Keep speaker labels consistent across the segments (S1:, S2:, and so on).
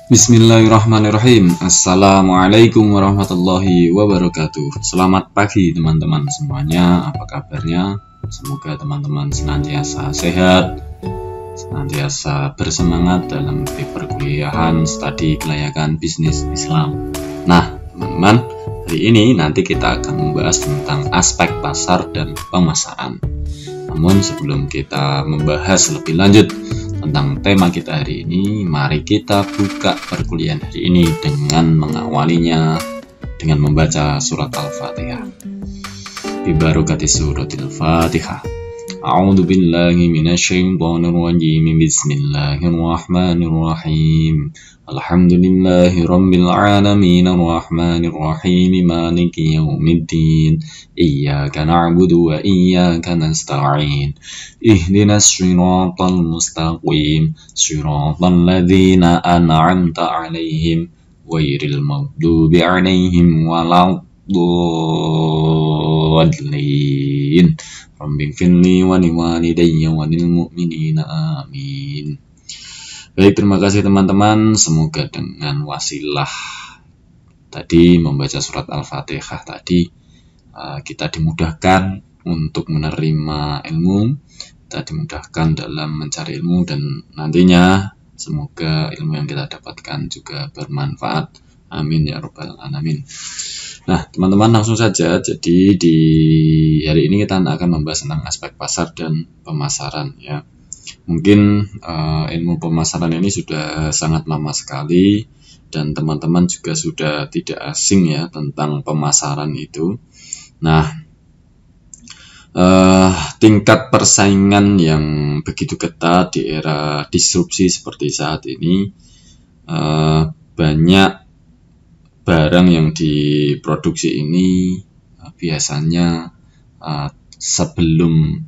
S1: Bismillahirrahmanirrahim. Assalamualaikum warahmatullahi wabarakatuh. Selamat pagi teman-teman semuanya. Apa kabarnya? Semoga teman-teman senantiasa sehat, senantiasa bersemangat dalam perkuliahan studi kelayakan bisnis Islam. Nah, teman-teman, hari ini nanti kita akan membahas tentang aspek pasar dan pemasaran. Namun sebelum kita membahas lebih lanjut tentang tema kita hari ini, mari kita buka perkuliahan hari ini dengan mengawalinya dengan membaca surat Al-Fatihah. Bibarokati suratil Fatihah. A'udzu billahi minasyaitonir rajim. Bismillahirrahmanirrahim. Alhamdulillahi rabbil alamin arrahmanir rahim maliki yaumiddin. Iyyaka na'budu wa iyyaka nasta'in. Ihdinas siratal mustaqim. Siratal ladzina an'amta 'alaihim ghairil maghdubi 'alaihim waladdallin. Rabbighfirli wa liwalidayya wa lil mu'minina amin. Baik, terima kasih teman-teman. Semoga dengan wasilah tadi membaca surat Al-Fatihah tadi kita dimudahkan untuk menerima ilmu, kita dimudahkan dalam mencari ilmu, dan nantinya semoga ilmu yang kita dapatkan juga bermanfaat. Amin ya rabbal alamin. Nah, teman-teman, langsung saja. Jadi di hari ini kita akan membahas tentang aspek pasar dan pemasaran ya. Mungkin ilmu pemasaran ini sudah sangat lama sekali dan teman-teman juga sudah tidak asing ya tentang pemasaran itu. Nah, tingkat persaingan yang begitu ketat di era disrupsi seperti saat ini, banyak barang yang diproduksi ini biasanya sebelum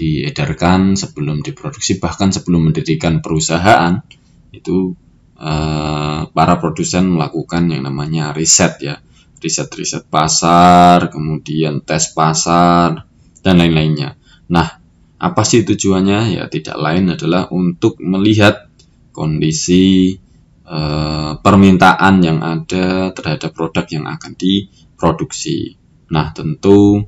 S1: diedarkan, sebelum diproduksi, bahkan sebelum mendirikan perusahaan itu para produsen melakukan yang namanya riset ya, riset pasar, kemudian tes pasar dan lain-lainnya. Nah, apa sih tujuannya? Ya tidak lain adalah untuk melihat kondisi permintaan yang ada terhadap produk yang akan diproduksi. Nah, tentu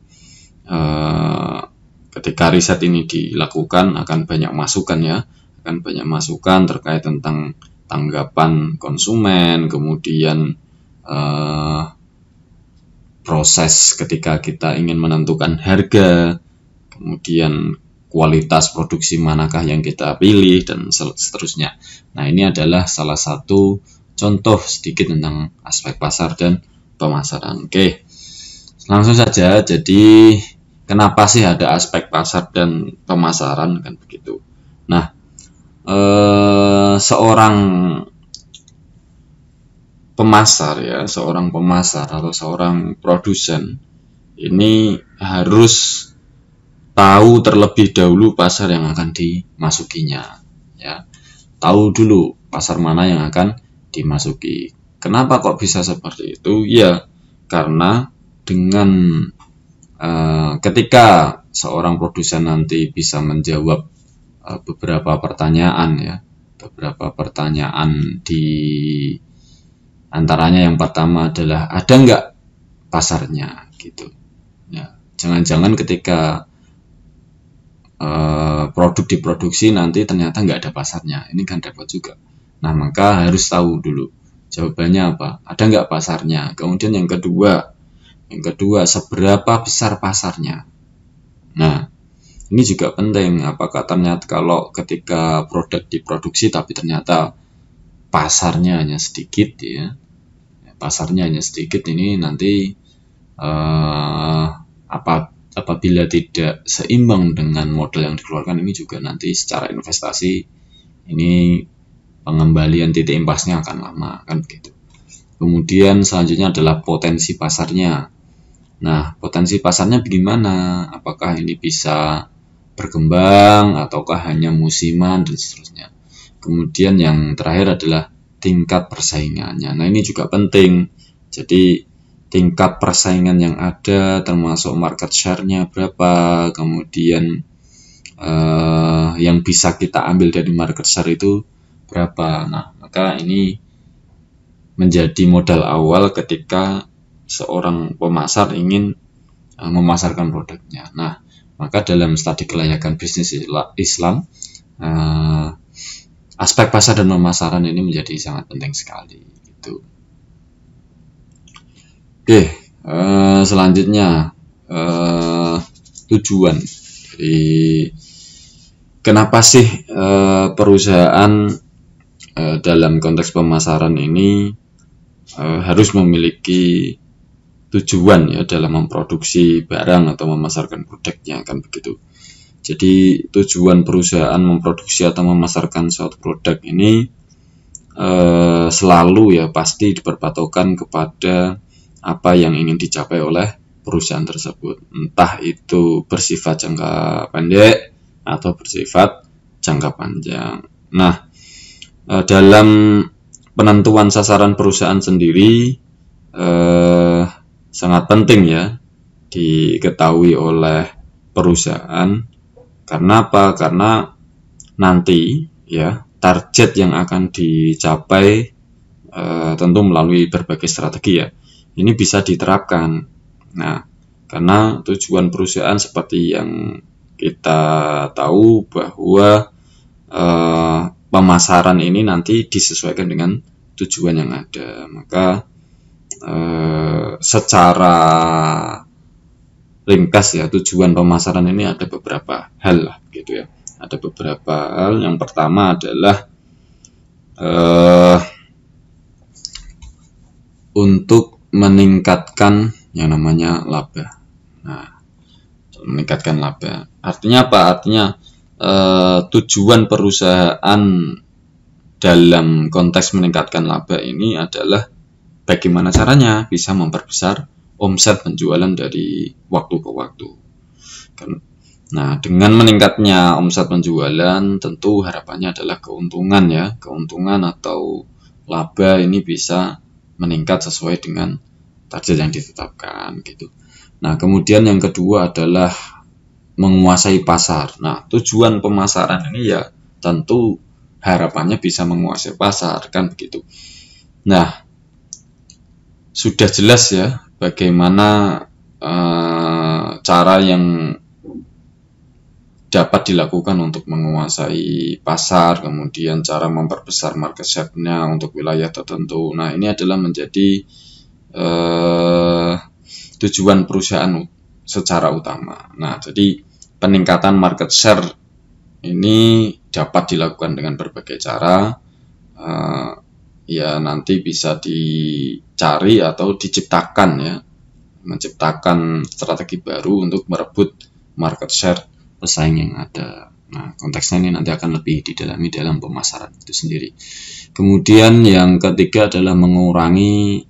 S1: ketika riset ini dilakukan akan banyak masukan ya, akan banyak masukan terkait tentang tanggapan konsumen, kemudian proses ketika kita ingin menentukan harga, kemudian kualitas produksi manakah yang kita pilih, dan seterusnya. Nah, ini adalah salah satu contoh sedikit tentang aspek pasar dan pemasaran. Oke, langsung saja. Jadi kenapa sih ada aspek pasar dan pemasaran, kan begitu. Nah, seorang pemasar ya, seorang pemasar atau seorang produsen ini harus tahu terlebih dahulu pasar yang akan dimasukinya ya. Tahu dulu pasar mana yang akan dimasuki. Kenapa kok bisa seperti itu? Ya, karena dengan ketika seorang produsen nanti bisa menjawab beberapa pertanyaan ya, beberapa pertanyaan, di antaranya yang pertama adalah ada nggak pasarnya gitu ya. Jangan-jangan ketika produk diproduksi nanti ternyata nggak ada pasarnya, ini kan repot juga. Nah, maka harus tahu dulu jawabannya apa, ada nggak pasarnya. Kemudian yang kedua seberapa besar pasarnya. Nah, ini juga penting. Apakah ternyata kalau ketika produk diproduksi tapi ternyata pasarnya hanya sedikit ya, pasarnya hanya sedikit, ini nanti apabila tidak seimbang dengan modal yang dikeluarkan, ini juga nanti secara investasi ini pengembalian titik impasnya akan lama, kan begitu. Kemudian selanjutnya adalah potensi pasarnya. Nah, potensi pasarnya bagaimana? Apakah ini bisa berkembang ataukah hanya musiman dan seterusnya. Kemudian yang terakhir adalah tingkat persaingannya. Nah, ini juga penting. Jadi tingkat persaingan yang ada termasuk market share-nya berapa, kemudian yang bisa kita ambil dari market share itu berapa. Nah, maka ini menjadi modal awal ketika seorang pemasar ingin memasarkan produknya. Nah, maka dalam studi kelayakan bisnis Islam, aspek pasar dan pemasaran ini menjadi sangat penting sekali. Gitu. Oke, selanjutnya tujuan. Jadi, kenapa sih perusahaan dalam konteks pemasaran ini harus memiliki tujuan ya dalam memproduksi barang atau memasarkan produknya, kan begitu. Jadi tujuan perusahaan memproduksi atau memasarkan suatu produk ini selalu ya pasti berpatokan kepada apa yang ingin dicapai oleh perusahaan tersebut, entah itu bersifat jangka pendek atau bersifat jangka panjang. Nah, dalam penentuan sasaran perusahaan sendiri sangat penting ya diketahui oleh perusahaan. Karena apa? Karena nanti ya target yang akan dicapai tentu melalui berbagai strategi ya. Ini bisa diterapkan. Nah, karena tujuan perusahaan seperti yang kita tahu bahwa pemasaran ini nanti disesuaikan dengan tujuan yang ada. Maka secara ringkas ya tujuan pemasaran ini ada beberapa hal lah gitu ya. Ada beberapa hal. Yang pertama adalah untuk meningkatkan yang namanya laba. Nah, meningkatkan laba. Artinya apa? Artinya tujuan perusahaan dalam konteks meningkatkan laba ini adalah bagaimana caranya bisa memperbesar omset penjualan dari waktu ke waktu. Nah, dengan meningkatnya omset penjualan tentu harapannya adalah keuntungan ya. Keuntungan atau laba ini bisa meningkat sesuai dengan target yang ditetapkan gitu. Nah, kemudian yang kedua adalah menguasai pasar. Nah, tujuan pemasaran ini ya tentu harapannya bisa menguasai pasar, kan begitu. Nah, sudah jelas ya bagaimana cara yang dapat dilakukan untuk menguasai pasar, kemudian cara memperbesar market share-nya untuk wilayah tertentu. Nah, ini adalah menjadi tujuan perusahaan secara utama. Nah, jadi peningkatan market share ini dapat dilakukan dengan berbagai cara. Ya nanti bisa dicari atau diciptakan ya, menciptakan strategi baru untuk merebut market share pesaing yang ada. Nah, konteksnya ini nanti akan lebih didalami dalam pemasaran itu sendiri. Kemudian yang ketiga adalah mengurangi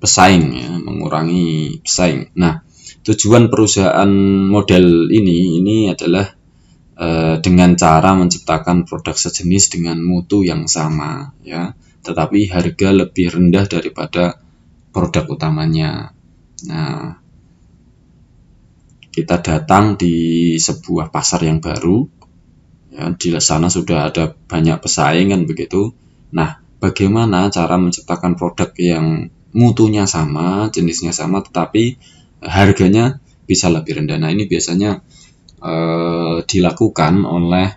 S1: pesaing ya, mengurangi pesaing. Nah, tujuan perusahaan model ini adalah dengan cara menciptakan produk sejenis dengan mutu yang sama ya, tetapi harga lebih rendah daripada produk utamanya. Nah, kita datang di sebuah pasar yang baru ya, di sana sudah ada banyak pesaing kan begitu. Nah, bagaimana cara menciptakan produk yang mutunya sama, jenisnya sama, tetapi harganya bisa lebih rendah. Nah, ini biasanya dilakukan oleh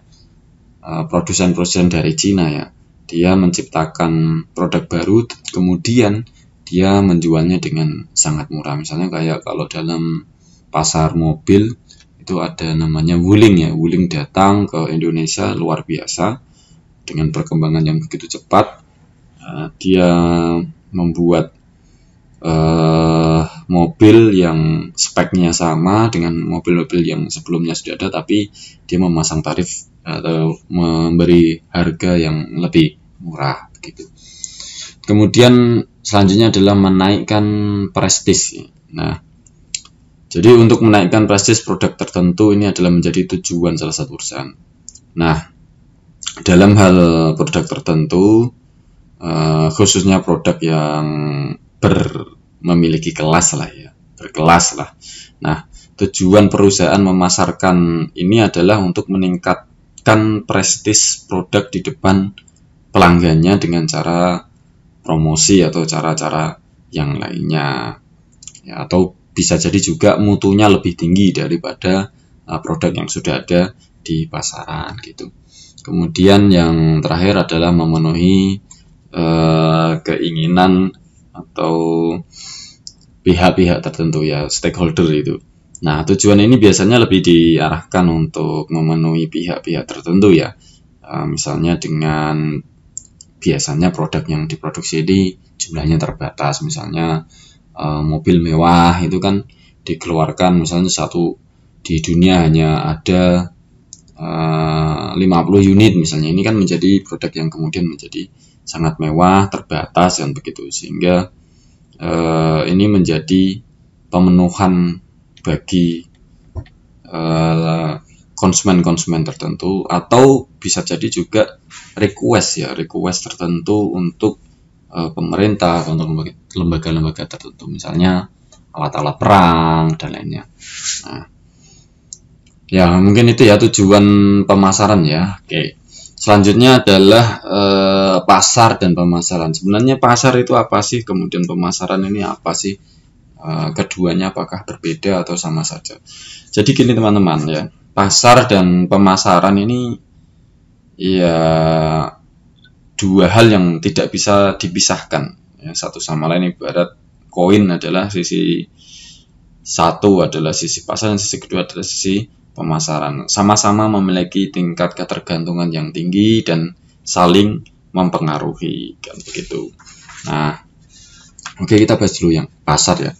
S1: produsen-produsen dari Cina ya. Dia menciptakan produk baru, kemudian dia menjualnya dengan sangat murah. Misalnya kayak kalau dalam pasar mobil itu ada namanya Wuling ya. Wuling datang ke Indonesia luar biasa dengan perkembangan yang begitu cepat. Dia membuat mobil yang speknya sama dengan mobil-mobil yang sebelumnya sudah ada, tapi dia memasang tarif atau memberi harga yang lebih murah gitu. Kemudian selanjutnya adalah menaikkan prestis. Nah, jadi untuk menaikkan prestis produk tertentu ini adalah menjadi tujuan salah satu perusahaan. Nah, dalam hal produk tertentu, khususnya produk yang memiliki kelas lah ya, berkelas lah. Nah, tujuan perusahaan memasarkan ini adalah untuk meningkatkan prestis produk di depan pelanggannya dengan cara promosi atau cara-cara yang lainnya ya, atau bisa jadi juga mutunya lebih tinggi daripada produk yang sudah ada di pasaran gitu. Kemudian yang terakhir adalah memenuhi keinginan atau pihak-pihak tertentu ya, stakeholder itu. Nah, tujuan ini biasanya lebih diarahkan untuk memenuhi pihak-pihak tertentu ya. Misalnya dengan biasanya produk yang diproduksi ini jumlahnya terbatas, misalnya mobil mewah itu kan dikeluarkan misalnya satu di dunia hanya ada 50 unit misalnya, ini kan menjadi produk yang kemudian menjadi sangat mewah, terbatas dan begitu, sehingga ini menjadi pemenuhan bagi konsumen-konsumen tertentu, atau bisa jadi juga request tertentu untuk pemerintah, untuk lembaga-lembaga tertentu, misalnya alat-alat perang dan lainnya. Nah, ya mungkin itu ya tujuan pemasaran ya. Oke. Selanjutnya adalah pasar dan pemasaran. Sebenarnya pasar itu apa sih? Kemudian pemasaran ini apa sih? Keduanya apakah berbeda atau sama saja? Jadi gini teman-teman ya, pasar dan pemasaran ini ya dua hal yang tidak bisa dipisahkan ya, satu sama lain. Ibarat koin adalah sisi satu adalah sisi pasar, dan sisi kedua adalah sisi pemasaran. Sama-sama memiliki tingkat ketergantungan yang tinggi dan saling mempengaruhi kan begitu. Nah, oke, kita bahas dulu yang pasar ya.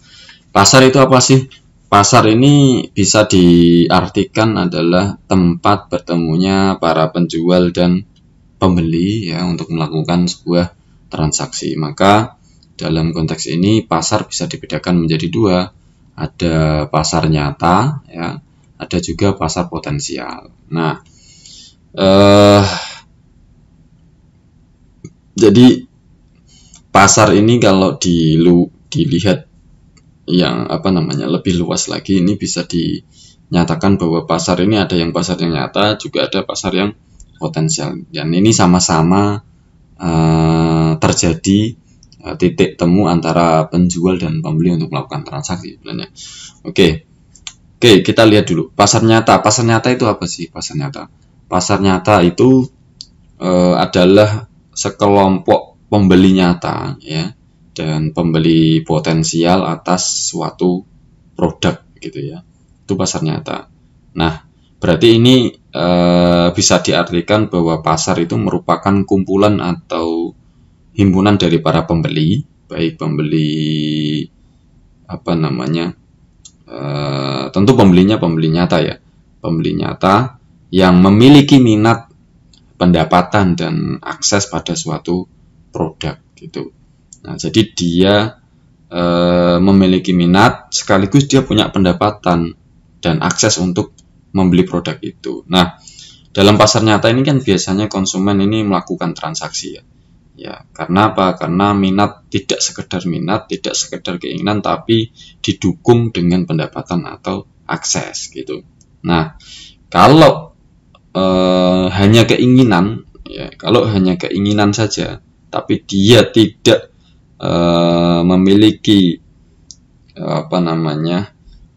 S1: Pasar itu apa sih? Pasar ini bisa diartikan adalah tempat bertemunya para penjual dan pembeli ya untuk melakukan sebuah transaksi. Maka dalam konteks ini pasar bisa dibedakan menjadi dua. Ada pasar nyata ya, ada juga pasar potensial. Nah, jadi pasar ini kalau dilihat yang lebih luas lagi, ini bisa dinyatakan bahwa pasar ini ada yang pasar yang nyata, juga ada pasar yang potensial, dan ini sama-sama terjadi titik temu antara penjual dan pembeli untuk melakukan transaksi sebenarnya. Oke, kita lihat dulu pasar nyata. Pasar nyata itu apa sih? Pasar nyata itu adalah sekelompok pembeli nyata ya, dan pembeli potensial atas suatu produk gitu ya. Itu pasar nyata. Nah, berarti ini bisa diartikan bahwa pasar itu merupakan kumpulan atau himpunan dari para pembeli, baik pembeli tentu pembelinya pembeli nyata ya, pembeli nyata yang memiliki minat, pendapatan dan akses pada suatu produk gitu. Nah, jadi dia memiliki minat sekaligus dia punya pendapatan dan akses untuk membeli produk itu. Nah, dalam pasar nyata ini kan biasanya konsumen ini melakukan transaksi ya. Ya, karena apa? Karena minat tidak sekedar minat, tidak sekedar keinginan, tapi didukung dengan pendapatan atau akses gitu. Nah, kalau hanya keinginan ya, kalau hanya keinginan saja, tapi dia tidak memiliki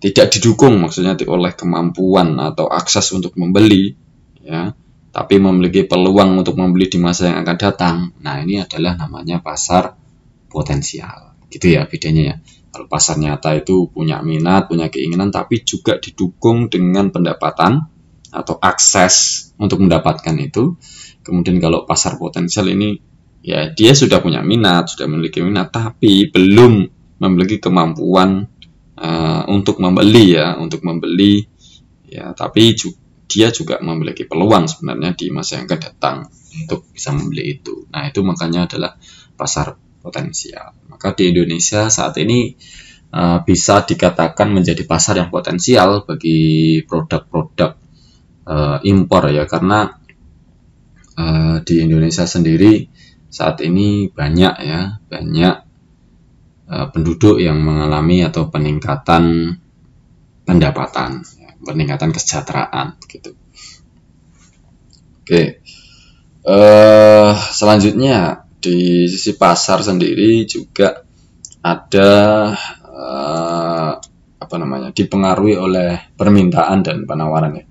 S1: tidak didukung maksudnya oleh kemampuan atau akses untuk membeli ya, tapi memiliki peluang untuk membeli di masa yang akan datang. Nah, ini adalah namanya pasar potensial gitu ya bedanya ya. Kalau pasar nyata itu punya minat, punya keinginan, tapi juga didukung dengan pendapatan atau akses untuk mendapatkan itu. Kemudian kalau pasar potensial ini ya dia sudah punya minat, sudah memiliki minat, tapi belum memiliki kemampuan untuk membeli ya, tapi dia juga memiliki peluang sebenarnya di masa yang akan datang untuk bisa membeli itu. Nah, itu makanya adalah pasar potensial. Maka di Indonesia saat ini bisa dikatakan menjadi pasar yang potensial bagi produk-produk impor ya, karena di Indonesia sendiri saat ini banyak penduduk yang mengalami atau peningkatan pendapatan, peningkatan kesejahteraan gitu. Oke, selanjutnya di sisi pasar sendiri juga ada dipengaruhi oleh permintaan dan penawaran ya.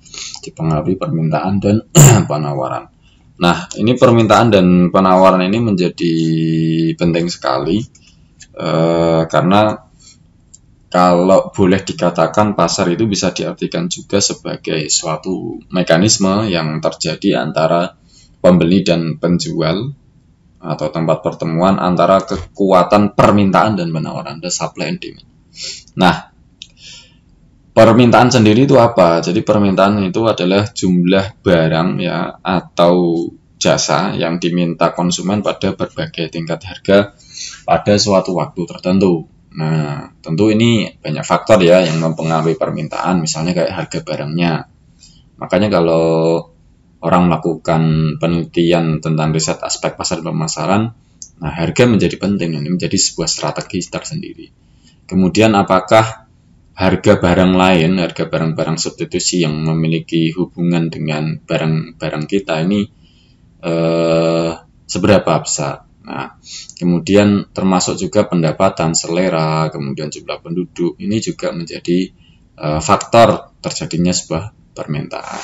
S1: Dipengaruhi permintaan dan penawaran. Nah, ini permintaan dan penawaran ini menjadi penting sekali karena kalau boleh dikatakan pasar itu bisa diartikan juga sebagai suatu mekanisme yang terjadi antara pembeli dan penjual atau tempat pertemuan antara kekuatan permintaan dan penawaran, the supply and demand. Nah, permintaan sendiri itu apa? Jadi permintaan itu adalah jumlah barang ya atau jasa yang diminta konsumen pada berbagai tingkat harga pada suatu waktu tertentu. Nah, tentu ini banyak faktor ya yang mempengaruhi permintaan, misalnya kayak harga barangnya. Makanya kalau orang melakukan penelitian tentang riset aspek pasar dan pemasaran, nah harga menjadi penting, ini menjadi sebuah strategi tersendiri. Kemudian apakah harga barang lain, harga barang-barang substitusi yang memiliki hubungan dengan barang-barang kita ini seberapa besar? Nah, kemudian termasuk juga pendapatan, selera, kemudian jumlah penduduk, ini juga menjadi faktor terjadinya sebuah permintaan.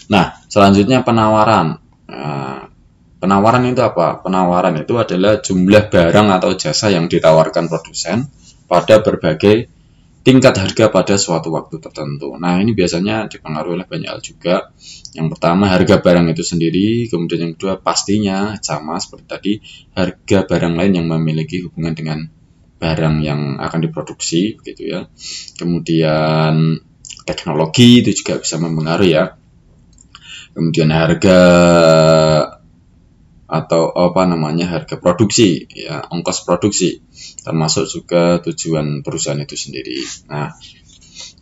S1: Nah, selanjutnya penawaran. Nah, penawaran itu apa? Penawaran itu adalah jumlah barang atau jasa yang ditawarkan produsen pada berbagai tingkat harga pada suatu waktu tertentu. Nah, ini biasanya dipengaruhi oleh banyak hal juga. Yang pertama, harga barang itu sendiri. Kemudian yang kedua, pastinya sama seperti tadi, harga barang lain yang memiliki hubungan dengan barang yang akan diproduksi, gitu ya. Kemudian teknologi itu juga bisa mempengaruhi ya. Kemudian harga atau harga produksi ya, ongkos produksi, termasuk juga tujuan perusahaan itu sendiri. Nah,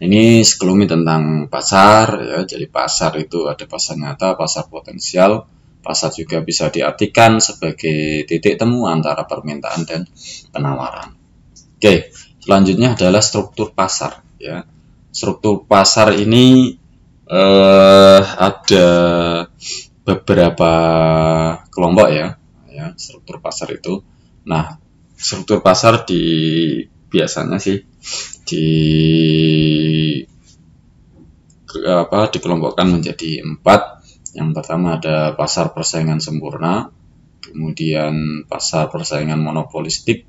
S1: ini sekelumit tentang pasar ya. Jadi pasar itu ada pasar nyata, pasar potensial. Pasar juga bisa diartikan sebagai titik temu antara permintaan dan penawaran. Oke, selanjutnya adalah struktur pasar ya. Struktur pasar ini ada beberapa kelompok ya struktur pasar itu. Nah, struktur pasar biasanya sih dikelompokkan menjadi 4. Yang pertama ada pasar persaingan sempurna, kemudian pasar persaingan monopolistik,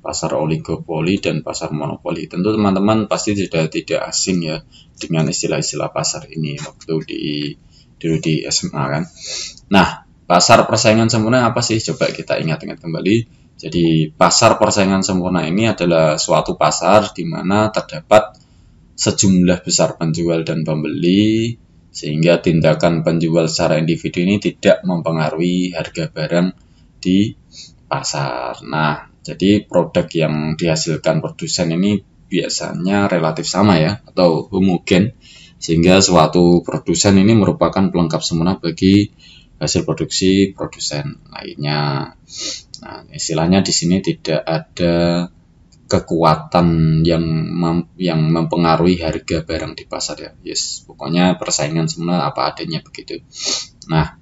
S1: pasar oligopoli, dan pasar monopoli. Tentu teman-teman pasti sudah tidak asing ya dengan istilah-istilah pasar ini waktu dulu di SMA kan. Nah, pasar persaingan sempurna apa sih? Coba kita ingat-ingat kembali. Jadi pasar persaingan sempurna ini adalah suatu pasar di mana terdapat sejumlah besar penjual dan pembeli, sehingga tindakan penjual secara individu ini tidak mempengaruhi harga barang di pasar. Nah, jadi produk yang dihasilkan produsen ini biasanya relatif sama ya, atau homogen, sehingga suatu produsen ini merupakan pelengkap sempurna bagi hasil produksi produsen lainnya. Nah, istilahnya di sini tidak ada kekuatan yang mempengaruhi harga barang di pasar ya. Yes, pokoknya persaingan semua apa adanya begitu. Nah,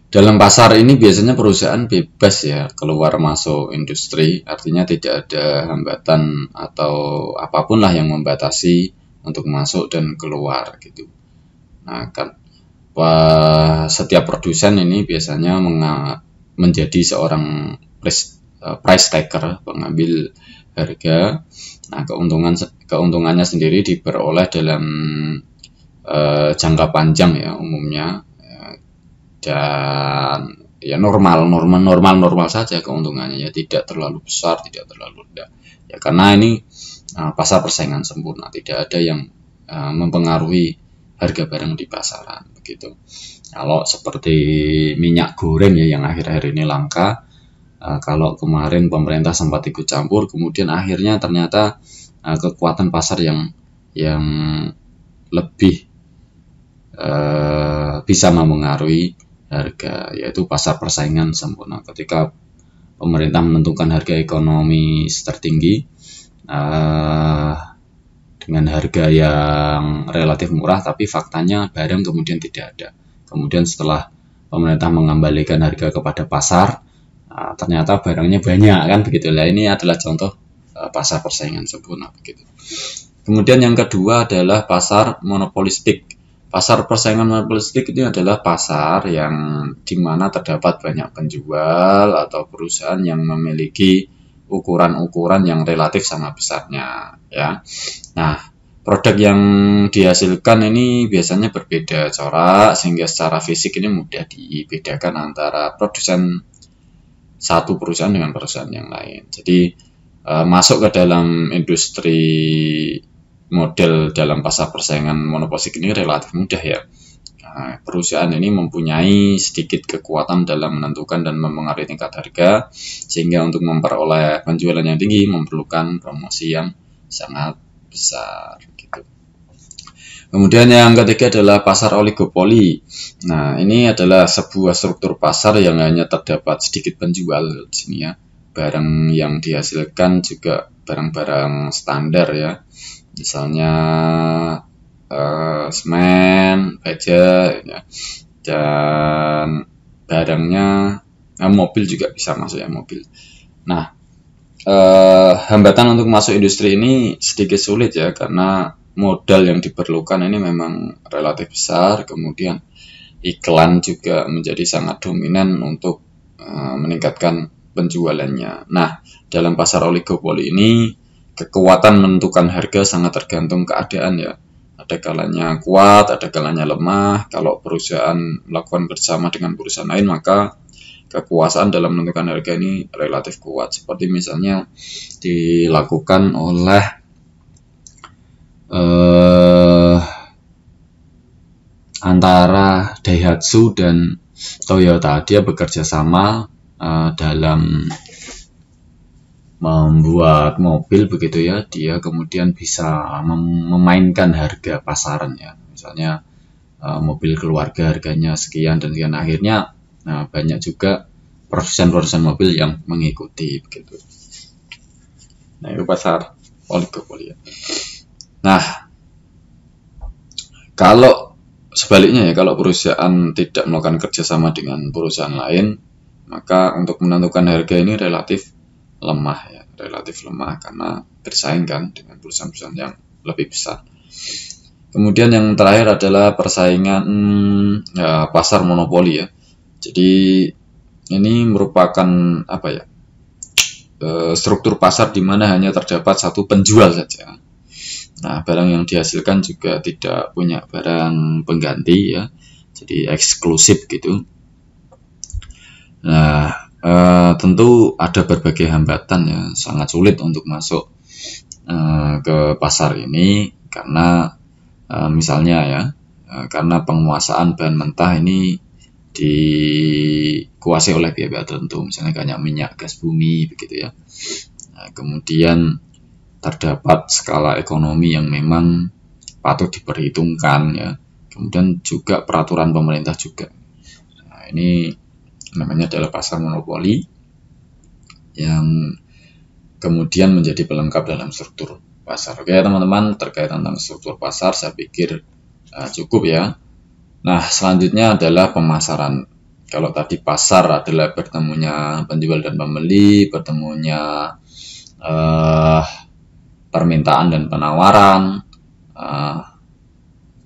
S1: dalam pasar ini biasanya perusahaan bebas ya keluar masuk industri, artinya tidak ada hambatan atau apapun lah yang membatasi untuk masuk dan keluar gitu. Nah, kan setiap produsen ini biasanya menjadi seorang price taker, pengambil harga. Nah, keuntungannya sendiri diperoleh dalam jangka panjang ya umumnya. Dan ya normal saja keuntungannya ya, tidak terlalu besar, tidak terlalu rendah ya, karena ini pasar persaingan sempurna, tidak ada yang mempengaruhi harga barang di pasaran begitu. Kalau seperti minyak goreng ya yang akhir-akhir ini langka, kalau kemarin pemerintah sempat ikut campur, kemudian akhirnya ternyata kekuatan pasar yang lebih bisa mempengaruhi harga, yaitu pasar persaingan sempurna. Ketika pemerintah menentukan harga ekonomi tertinggi dengan harga yang relatif murah, tapi faktanya barang kemudian tidak ada. Kemudian setelah pemerintah mengembalikan harga kepada pasar, Nah, ternyata barangnya banyak kan begitu lah. Ini adalah contoh pasar persaingan sempurna begitu. Kemudian yang kedua adalah pasar monopolistik. Pasar persaingan monopolistik ini adalah pasar yang dimana terdapat banyak penjual atau perusahaan yang memiliki ukuran-ukuran yang relatif sama besarnya, ya. Nah, produk yang dihasilkan ini biasanya berbeda corak sehingga secara fisik ini mudah dibedakan antara produsen satu perusahaan dengan perusahaan yang lain. Jadi masuk ke dalam industri model dalam pasar persaingan monopolistik ini relatif mudah ya. Perusahaan ini mempunyai sedikit kekuatan dalam menentukan dan mempengaruhi tingkat harga, sehingga untuk memperoleh penjualan yang tinggi memerlukan promosi yang sangat besar gitu. Kemudian yang ketiga adalah pasar oligopoli. Nah, ini adalah sebuah struktur pasar yang hanya terdapat sedikit penjual di sini ya. Barang yang dihasilkan juga barang-barang standar ya. Misalnya semen, baja, ya. Dan barangnya mobil juga bisa masuk ya, mobil. Nah, hambatan untuk masuk industri ini sedikit sulit ya, karena modal yang diperlukan ini memang relatif besar, kemudian iklan juga menjadi sangat dominan untuk meningkatkan penjualannya. Nah, dalam pasar oligopoli ini kekuatan menentukan harga sangat tergantung keadaan ya. Ada kalanya kuat, ada kalanya lemah. Kalau perusahaan melakukan bersama dengan perusahaan lain, maka kekuasaan dalam menentukan harga ini relatif kuat. Seperti misalnya dilakukan oleh antara Daihatsu dan Toyota. Dia bekerja sama dalam membuat mobil begitu ya. Dia kemudian bisa memainkan harga pasaran ya. Misalnya mobil keluarga harganya sekian dan sekian. Akhirnya banyak juga produsen-produsen mobil yang mengikuti begitu. Nah, itu pasar oligopoli ya. Nah, kalau sebaliknya ya, kalau perusahaan tidak melakukan kerjasama dengan perusahaan lain, maka untuk menentukan harga ini relatif lemah ya, relatif lemah karena bersaing kan dengan perusahaan-perusahaan yang lebih besar. Kemudian yang terakhir adalah persaingan pasar monopoli ya. Jadi ini merupakan apa ya, struktur pasar di mana hanya terdapat satu penjual saja. Nah, barang yang dihasilkan juga tidak punya barang pengganti ya, jadi eksklusif gitu. Nah, tentu ada berbagai hambatan ya, sangat sulit untuk masuk ke pasar ini karena misalnya ya, karena penguasaan bahan mentah ini dikuasai oleh pihak-pihak tertentu, misalnya kayak minyak, gas bumi begitu ya. Nah, kemudian terdapat skala ekonomi yang memang patut diperhitungkan ya. Kemudian juga peraturan pemerintah juga. Nah, ini namanya adalah pasar monopoli yang kemudian menjadi pelengkap dalam struktur pasar. Oke teman-teman, terkait tentang struktur pasar saya pikir cukup ya. Nah, selanjutnya adalah pemasaran. Kalau tadi pasar adalah bertemunya penjual dan pembeli, bertemunya permintaan dan penawaran.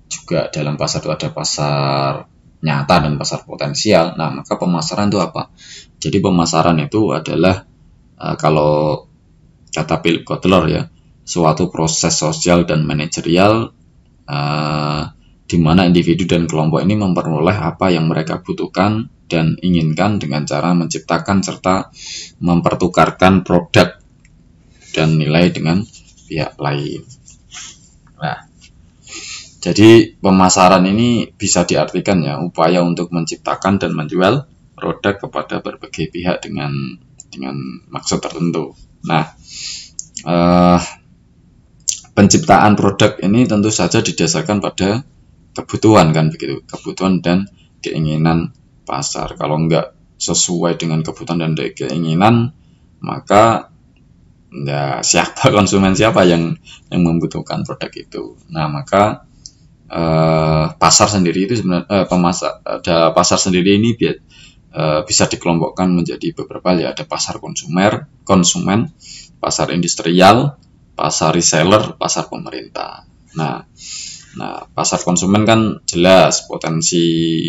S1: Juga dalam pasar itu ada pasar nyata dan pasar potensial. Nah, maka pemasaran itu apa? Jadi pemasaran itu adalah kalau kata Philip Kotler ya, suatu proses sosial dan manajerial di mana individu dan kelompok ini memperoleh apa yang mereka butuhkan dan inginkan dengan cara menciptakan serta mempertukarkan produk dan nilai dengan pihak lain. Nah, jadi pemasaran ini bisa diartikan ya upaya untuk menciptakan dan menjual produk kepada berbagai pihak dengan maksud tertentu. Nah, penciptaan produk ini tentu saja didasarkan pada kebutuhan kan begitu, kebutuhan dan keinginan pasar. Kalau enggak sesuai dengan kebutuhan dan keinginan, maka ya siapa konsumen siapa yang membutuhkan produk itu. Nah, maka pasar sendiri itu sebenarnya pasar sendiri ini bisa dikelompokkan menjadi beberapa, ya ada pasar konsumen, pasar industrial, pasar reseller, pasar pemerintah. Nah, pasar konsumen kan jelas potensi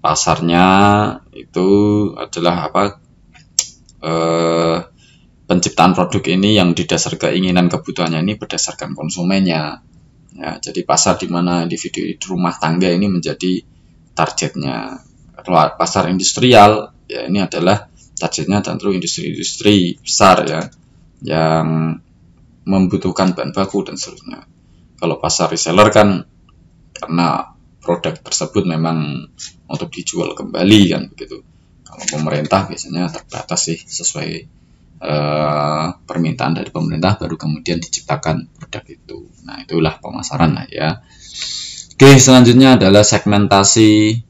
S1: pasarnya itu adalah penciptaan produk ini yang didasar keinginan kebutuhannya ini berdasarkan konsumennya. Ya, jadi pasar di mana individu rumah tangga ini menjadi targetnya. Pasar industrial, ya ini adalah targetnya tentu industri-industri besar ya, yang membutuhkan bahan baku dan seterusnya. Kalau pasar reseller kan karena produk tersebut memang untuk dijual kembali kan begitu. Kalau pemerintah biasanya terbatas sih, sesuai permintaan dari pemerintah baru kemudian diciptakan produk itu. Nah, itulah pemasaran lah ya. Oke, selanjutnya adalah segmentasi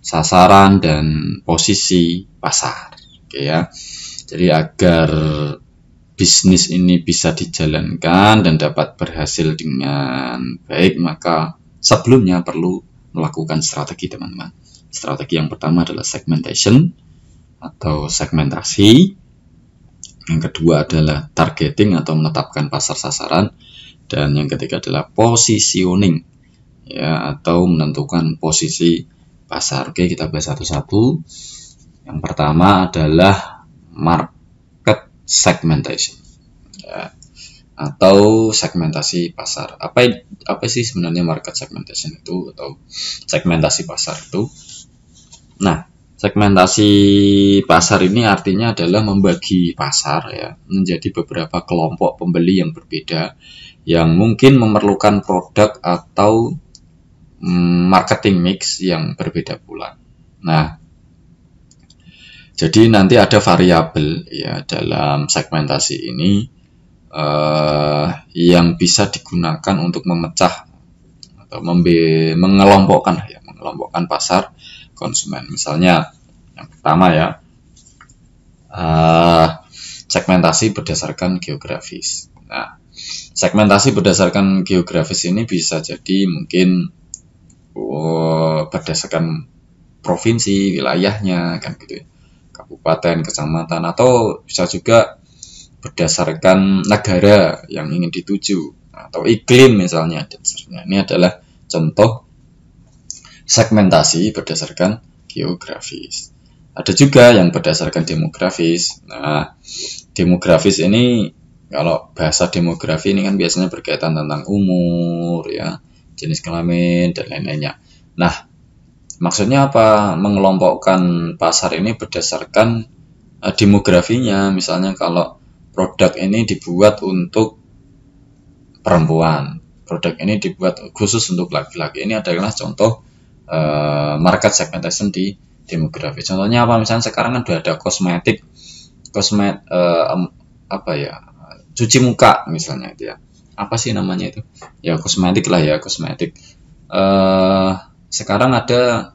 S1: sasaran dan posisi pasar. Oke ya. Jadi agar bisnis ini bisa dijalankan dan dapat berhasil dengan baik, maka sebelumnya perlu melakukan strategi, teman-teman. Strategi yang pertama adalah segmentation atau segmentasi. Yang kedua adalah targeting atau menetapkan pasar sasaran, dan yang ketiga adalah positioning ya, atau menentukan posisi pasar. Oke, kita bahas satu-satu. Yang pertama adalah market segmentation ya, atau segmentasi pasar. Apa sih sebenarnya market segmentation itu atau segmentasi pasar itu? Nah, segmentasi pasar ini artinya adalah membagi pasar ya menjadi beberapa kelompok pembeli yang berbeda, yang mungkin memerlukan produk atau marketing mix yang berbeda pula. Nah, jadi nanti ada variabel ya dalam segmentasi ini yang bisa digunakan untuk memecah atau mengelompokkan pasar konsumen. Misalnya yang pertama ya, segmentasi berdasarkan geografis. Nah, segmentasi berdasarkan geografis ini bisa jadi mungkin berdasarkan provinsi, wilayahnya kan gitu ya, kabupaten, kecamatan, atau bisa juga berdasarkan negara yang ingin dituju atau iklim misalnya dan seterusnya. Ini adalah contoh segmentasi berdasarkan geografis. Ada juga yang berdasarkan demografis. Nah, demografis ini, kalau bahasa demografi ini kan biasanya berkaitan tentang umur ya, jenis kelamin dan lain-lainnya. Nah, maksudnya apa? Mengelompokkan pasar ini berdasarkan demografinya. Misalnya kalau produk ini dibuat untuk perempuan, produk ini dibuat khusus untuk laki-laki. Ini adalah contoh market segmentation di demografi. Contohnya apa? Misalnya sekarang kan sudah ada kosmetik cuci muka misalnya itu ya. Apa sih namanya itu? Ya kosmetik lah ya, kosmetik. Sekarang ada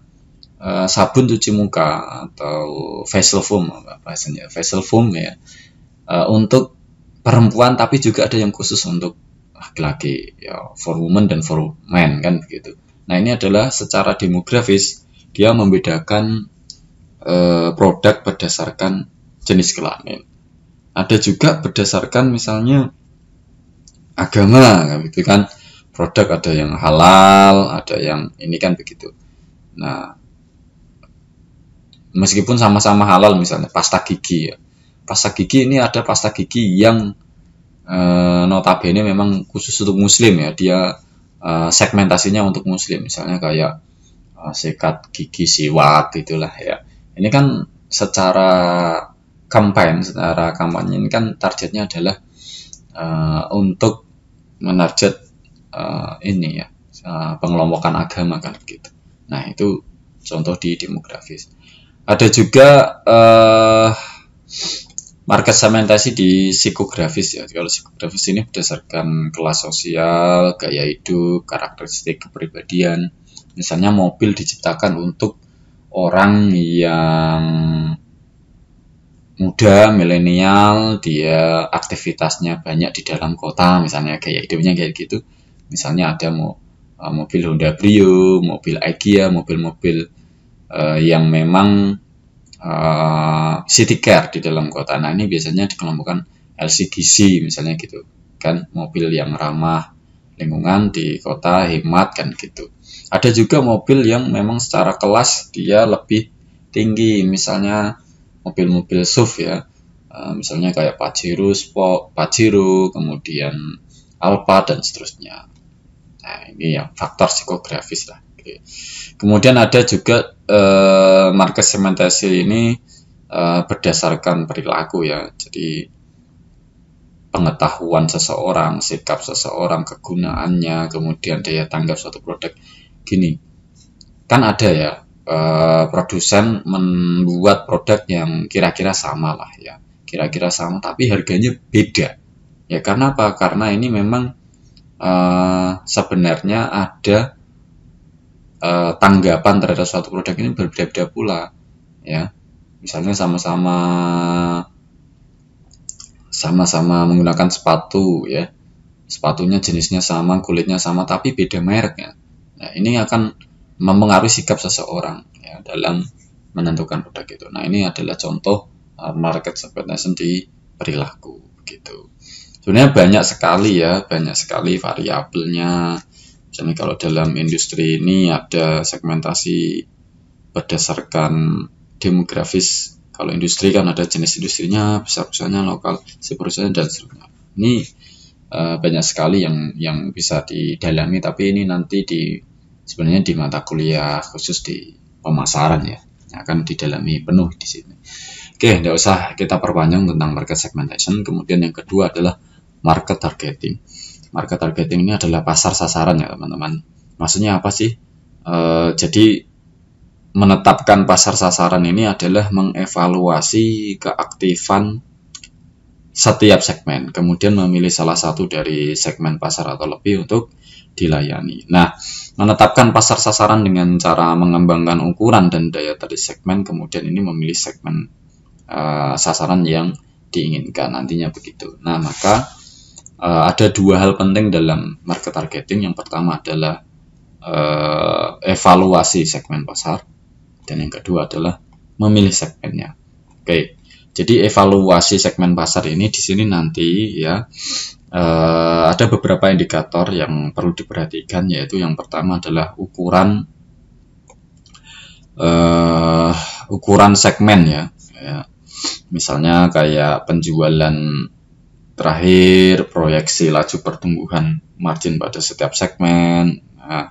S1: sabun cuci muka atau facial foam, bahasanya facial foam ya, untuk perempuan, tapi juga ada yang khusus untuk laki-laki ya, for women dan for men kan begitu. Nah, ini adalah secara demografis dia membedakan produk berdasarkan jenis kelamin. Ada juga berdasarkan misalnya agama kan gitu kan. Produk ada yang halal, ada yang ini kan begitu. Nah, meskipun sama-sama halal, misalnya pasta gigi ya. Pasta gigi ini ada pasta gigi yang notabene memang khusus untuk muslim ya. Dia segmentasinya untuk muslim, misalnya kayak sikat gigi, siwak gitulah ya. Ini kan secara kampanye ini kan targetnya adalah untuk menarget ini ya, pengelompokan agama kan begitu. Nah, itu contoh di demografis. Ada juga market segmentasi di psikografis ya. Kalau psikografis ini berdasarkan kelas sosial, gaya hidup, karakteristik kepribadian. Misalnya mobil diciptakan untuk orang yang muda, milenial, dia aktivitasnya banyak di dalam kota, misalnya gaya hidupnya kayak gitu. Misalnya ada mobil Honda Brio, mobil Egea, mobil-mobil yang memang city car di dalam kota. Nah, ini biasanya dikelompokkan LCGC misalnya gitu kan, mobil yang ramah lingkungan di kota, hemat kan gitu. Ada juga mobil yang memang secara kelas dia lebih tinggi, misalnya mobil-mobil SUV ya, misalnya kayak Pajero Sport, Pajero, kemudian Alfa dan seterusnya. Nah, ini yang faktor psikografis lah. Oke. Kemudian ada juga market segmentasi ini berdasarkan perilaku ya. Jadi pengetahuan seseorang, sikap seseorang, kegunaannya, kemudian daya tanggap suatu produk. Gini, kan ada ya produsen membuat produk yang kira-kira sama lah ya, kira-kira sama tapi harganya beda. Ya karena apa? Karena ini memang sebenarnya ada tanggapan terhadap suatu produk ini berbeda-beda pula ya. Misalnya sama-sama menggunakan sepatu ya, sepatunya jenisnya sama, kulitnya sama, tapi beda mereknya. Nah, ini akan mempengaruhi sikap seseorang ya dalam menentukan produk itu. Nah, ini adalah contoh market segmentation di perilaku gitu. Sebenarnya banyak sekali variabelnya. Misalnya kalau dalam industri ini ada segmentasi berdasarkan demografis. Kalau industri kan ada jenis industrinya, besar perusahaannya, lokal si perusahaan dan seterusnya. Ini banyak sekali yang bisa didalami, tapi ini nanti sebenarnya di mata kuliah khusus di pemasaran ya, akan didalami penuh di sini. Oke, tidak usah kita perpanjang tentang market segmentation. Kemudian yang kedua adalah market targeting. Market targeting ini adalah pasar sasaran ya teman-teman. Maksudnya apa sih? Jadi menetapkan pasar sasaran ini adalah mengevaluasi keaktifan setiap segmen, kemudian memilih salah satu dari segmen pasar atau lebih untuk dilayani. Nah, menetapkan pasar sasaran dengan cara mengembangkan ukuran dan daya tarik segmen, kemudian ini memilih segmen sasaran yang diinginkan nantinya begitu. Nah, maka ada dua hal penting dalam market targeting. Yang pertama adalah evaluasi segmen pasar, dan yang kedua adalah memilih segmennya. Oke, jadi evaluasi segmen pasar ini di sini nanti ya ada beberapa indikator yang perlu diperhatikan, yaitu yang pertama adalah ukuran segmen ya. Misalnya kayak penjualan terakhir, proyeksi laju pertumbuhan margin pada setiap segmen. Nah,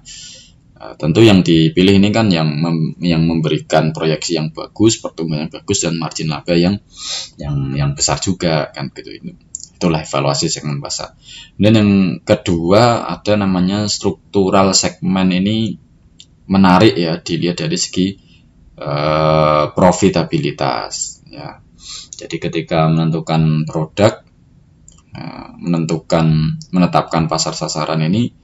S1: tentu yang dipilih ini kan yang memberikan proyeksi yang bagus, pertumbuhan yang bagus, dan margin laba yang besar juga kan gitu. Itulah evaluasi segmen pasar. Dan yang kedua ada namanya struktural segmen. Ini menarik ya dilihat dari segi profitabilitas ya. Jadi ketika menentukan produk, menetapkan pasar sasaran ini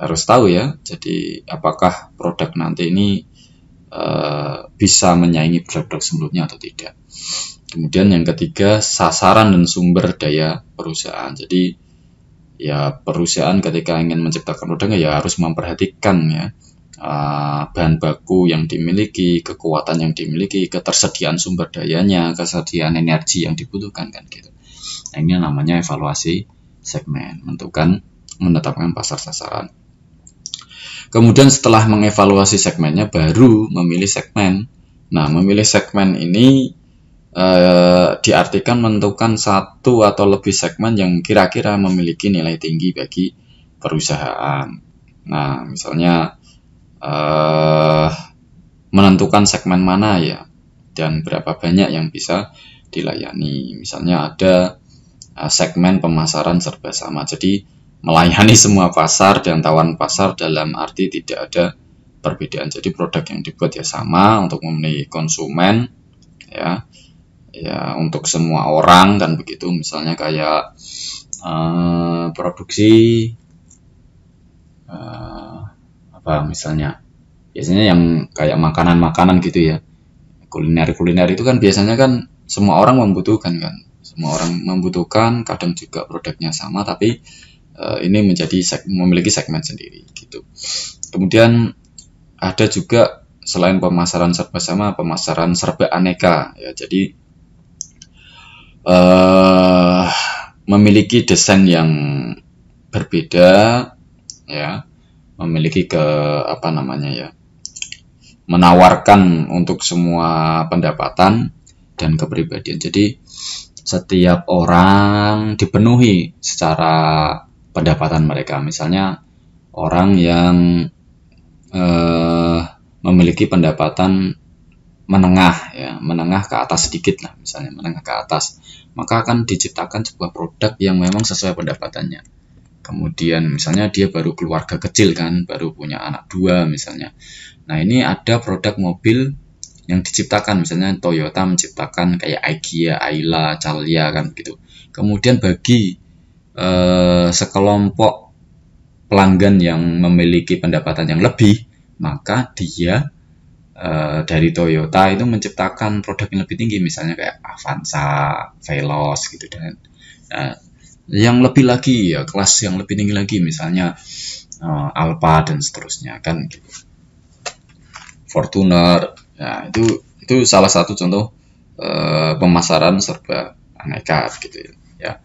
S1: harus tahu ya, jadi apakah produk nanti ini bisa menyaingi produk sebelumnya atau tidak. Kemudian yang ketiga, sasaran dan sumber daya perusahaan. Jadi ya perusahaan ketika ingin menciptakan produk ya harus memperhatikan ya bahan baku yang dimiliki, kekuatan yang dimiliki, ketersediaan sumber dayanya, kesediaan energi yang dibutuhkan kan gitu. Nah, ini namanya evaluasi segmen, menetapkan pasar sasaran. Kemudian setelah mengevaluasi segmennya, baru memilih segmen. Nah, memilih segmen ini diartikan menentukan satu atau lebih segmen yang kira-kira memiliki nilai tinggi bagi perusahaan. Nah, misalnya menentukan segmen mana ya, dan berapa banyak yang bisa dilayani. Misalnya ada segmen pemasaran serba sama. Jadi melayani semua pasar dan tawaran pasar dalam arti tidak ada perbedaan. Jadi produk yang dibuat ya sama untuk memenuhi konsumen ya untuk semua orang kan begitu. Misalnya kayak produksi misalnya biasanya yang kayak makanan gitu ya, kuliner itu kan biasanya kan semua orang membutuhkan kan, kadang juga produknya sama tapi ini memiliki segmen sendiri gitu. Kemudian ada juga selain pemasaran serba sama, pemasaran serba aneka ya. Jadi memiliki desain yang berbeda ya, memiliki menawarkan untuk semua pendapatan dan kepribadian. Jadi setiap orang dipenuhi secara pendapatan mereka. Misalnya orang yang memiliki pendapatan menengah ke atas sedikit lah, misalnya menengah ke atas, maka akan diciptakan sebuah produk yang memang sesuai pendapatannya. Kemudian misalnya dia baru keluarga kecil kan, baru punya anak 2 misalnya. Nah, ini ada produk mobil yang diciptakan, misalnya Toyota menciptakan kayak Agya, Ayla, Calya kan gitu. Kemudian bagi sekelompok pelanggan yang memiliki pendapatan yang lebih, maka dia dari Toyota itu menciptakan produk yang lebih tinggi, misalnya kayak Avanza, Veloz gitu dan yang lebih lagi ya, kelas yang lebih tinggi lagi, misalnya Alfa dan seterusnya kan gitu. Fortuner. Nah, itu salah satu contoh pemasaran serba aneka gitu ya.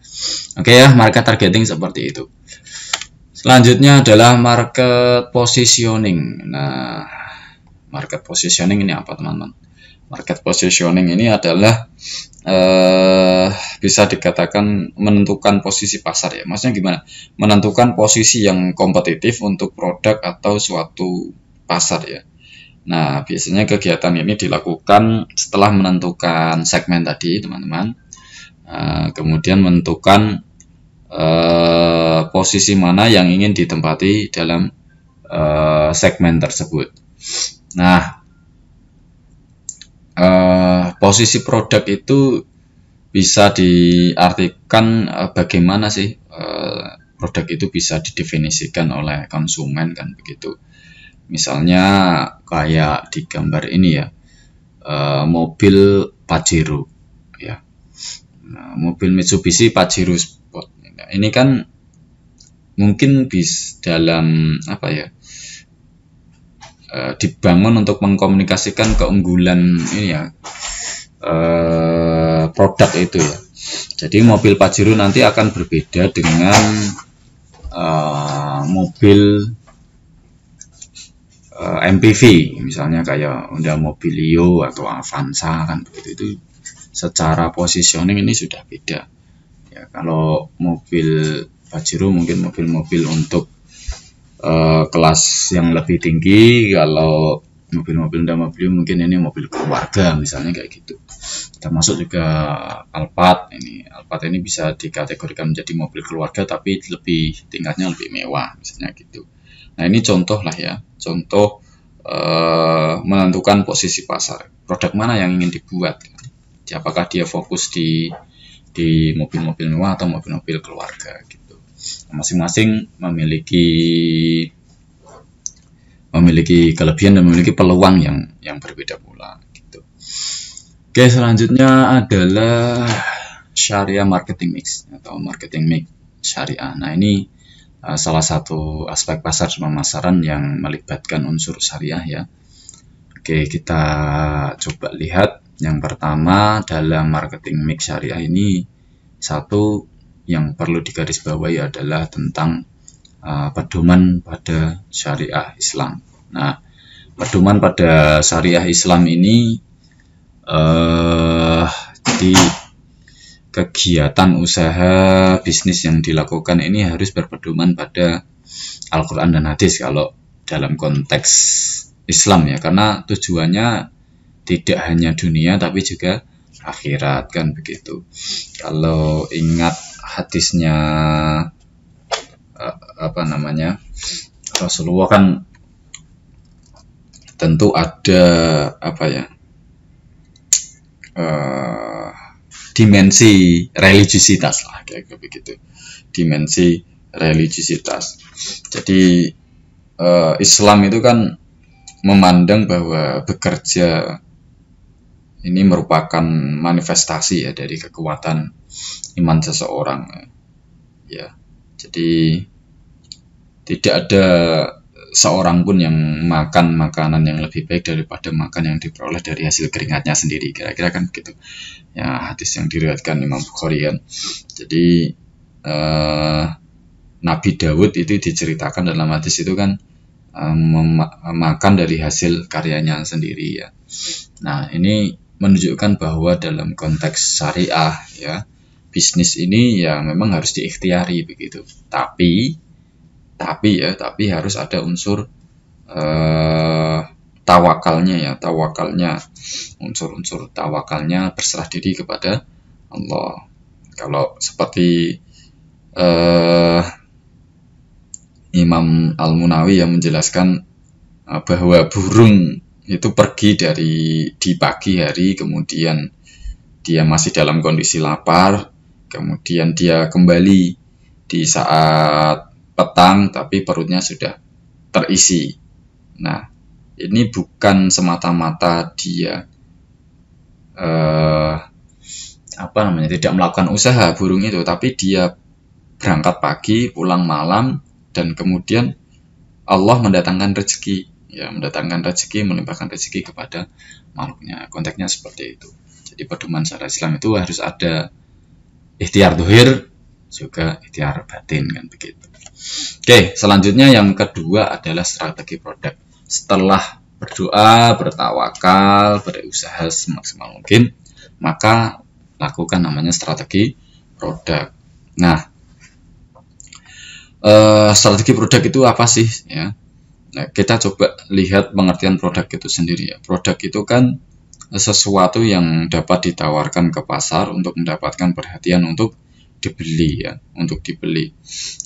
S1: Oke ya, market targeting seperti itu. Selanjutnya adalah market positioning. Nah, market positioning ini apa, teman-teman? Market positioning ini adalah bisa dikatakan menentukan posisi pasar ya. Maksudnya gimana? Menentukan posisi yang kompetitif untuk produk atau suatu pasar ya. Nah, biasanya kegiatan ini dilakukan setelah menentukan segmen tadi, teman-teman. Kemudian menentukan posisi mana yang ingin ditempati dalam segmen tersebut. Nah, posisi produk itu bisa diartikan bagaimana sih produk itu bisa didefinisikan oleh konsumen kan begitu. Misalnya kayak di gambar ini ya, mobil Pajero ya. Nah, mobil Mitsubishi Pajero Sport. Nah, ini kan mungkin dalam dibangun untuk mengkomunikasikan keunggulan ini ya, produk itu ya. Jadi mobil Pajero nanti akan berbeda dengan mobil MPV, misalnya kayak Honda Mobilio atau Avanza kan begitu. Itu secara positioning ini sudah beda ya. Kalau mobil Pajero mungkin mobil-mobil untuk kelas yang lebih tinggi, kalau mobil-mobil Honda Mobilio mungkin ini mobil keluarga misalnya kayak gitu. Termasuk juga Alphard ini bisa dikategorikan menjadi mobil keluarga tapi tingkatnya lebih mewah misalnya gitu. Nah, ini contoh lah ya, contoh menentukan posisi pasar, produk mana yang ingin dibuat. Apakah dia fokus di mobil-mobil mewah atau mobil-mobil keluarga gitu. Masing-masing memiliki kelebihan dan memiliki peluang yang berbeda pula gitu. Oke, selanjutnya adalah syariah marketing mix atau marketing mix syariah. Nah, ini salah satu aspek pasar pemasaran yang melibatkan unsur syariah ya. Oke, kita coba lihat. Yang pertama, dalam marketing mix syariah ini, satu yang perlu digarisbawahi adalah tentang pedoman pada syariah Islam. Nah, pedoman pada syariah Islam ini jadi kegiatan usaha bisnis yang dilakukan ini harus berpedoman pada Al-Quran dan Hadis kalau dalam konteks Islam ya, karena tujuannya tidak hanya dunia tapi juga akhirat kan begitu. Kalau ingat hadisnya Rasulullah kan tentu ada dimensi religiusitas lah kayak begitu, dimensi religiusitas. Jadi Islam itu kan memandang bahwa bekerja ini merupakan manifestasi ya dari kekuatan iman seseorang ya. Jadi tidak ada seorang pun yang makan makanan yang lebih baik daripada makan yang diperoleh dari hasil keringatnya sendiri, kira-kira kan begitu ya, hadis yang diriwayatkan Imam Bukhari kan. Jadi Nabi Dawud itu diceritakan dalam hadis itu kan makan dari hasil karyanya sendiri ya. Nah, ini menunjukkan bahwa dalam konteks syariah ya, bisnis ini ya memang harus diikhtiari begitu. Tapi harus ada unsur tawakalnya, unsur tawakalnya, berserah diri kepada Allah. Kalau seperti Imam Al-Munawi yang menjelaskan bahwa burung itu pergi di pagi hari, kemudian dia masih dalam kondisi lapar, kemudian dia kembali di saat petang tapi perutnya sudah terisi. Nah, ini bukan semata-mata dia tidak melakukan usaha burung itu, tapi dia berangkat pagi, pulang malam, dan kemudian Allah mendatangkan rezeki, melimpahkan rezeki kepada makhluknya. Konteksnya seperti itu. Jadi pedoman syariat Islam itu harus ada ikhtiar zahir juga ikhtiar batin kan begitu. Oke, selanjutnya yang kedua adalah strategi produk. Setelah berdoa, bertawakal, berusaha semaksimal mungkin, maka lakukan namanya strategi produk. Nah, strategi produk itu apa sih ya? Nah, kita coba lihat pengertian produk itu sendiri ya. Produk itu kan sesuatu yang dapat ditawarkan ke pasar untuk mendapatkan perhatian untuk dibeli ya,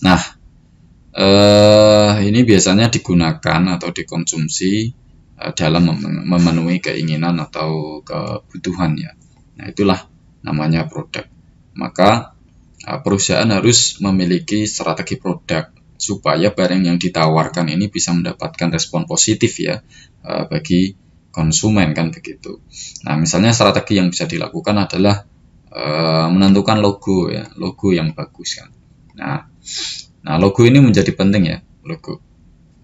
S1: Nah, ini biasanya digunakan atau dikonsumsi dalam memenuhi keinginan atau kebutuhan ya. Nah, itulah namanya produk. Maka perusahaan harus memiliki strategi produk supaya barang yang ditawarkan ini bisa mendapatkan respon positif ya bagi konsumen kan begitu. Nah, misalnya strategi yang bisa dilakukan adalah menentukan logo ya, logo yang bagus kan. Nah, logo ini menjadi penting ya, logo.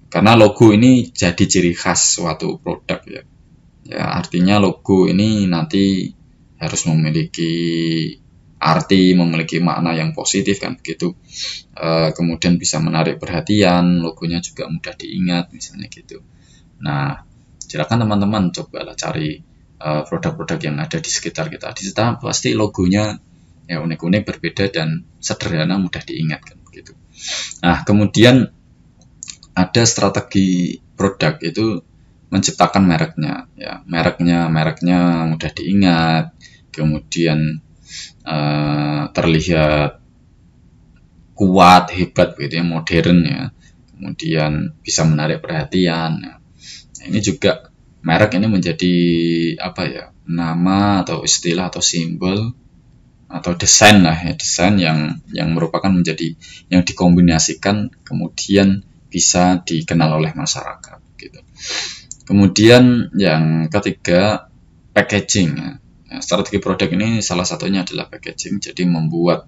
S1: Karena logo ini jadi ciri khas suatu produk ya. Ya, artinya logo ini nanti harus memiliki arti, memiliki makna yang positif kan begitu. Kemudian bisa menarik perhatian, logonya juga mudah diingat misalnya gitu. Nah, silakan teman-teman cobalah cari produk-produk yang ada di sekitar kita. Di situ pasti logonya ya unik-unik, berbeda dan sederhana, mudah diingat kan begitu. Nah, kemudian ada strategi produk itu menciptakan mereknya ya, mereknya mudah diingat, kemudian terlihat kuat, hebat gitu ya, modern ya, kemudian bisa menarik perhatian ya. Nah, ini juga merek ini menjadi nama atau istilah atau simbol atau desain lah ya, desain yang merupakan menjadi yang dikombinasikan kemudian bisa dikenal oleh masyarakat gitu. Kemudian yang ketiga, packaging ya. Nah, strategi produk ini salah satunya adalah packaging, jadi membuat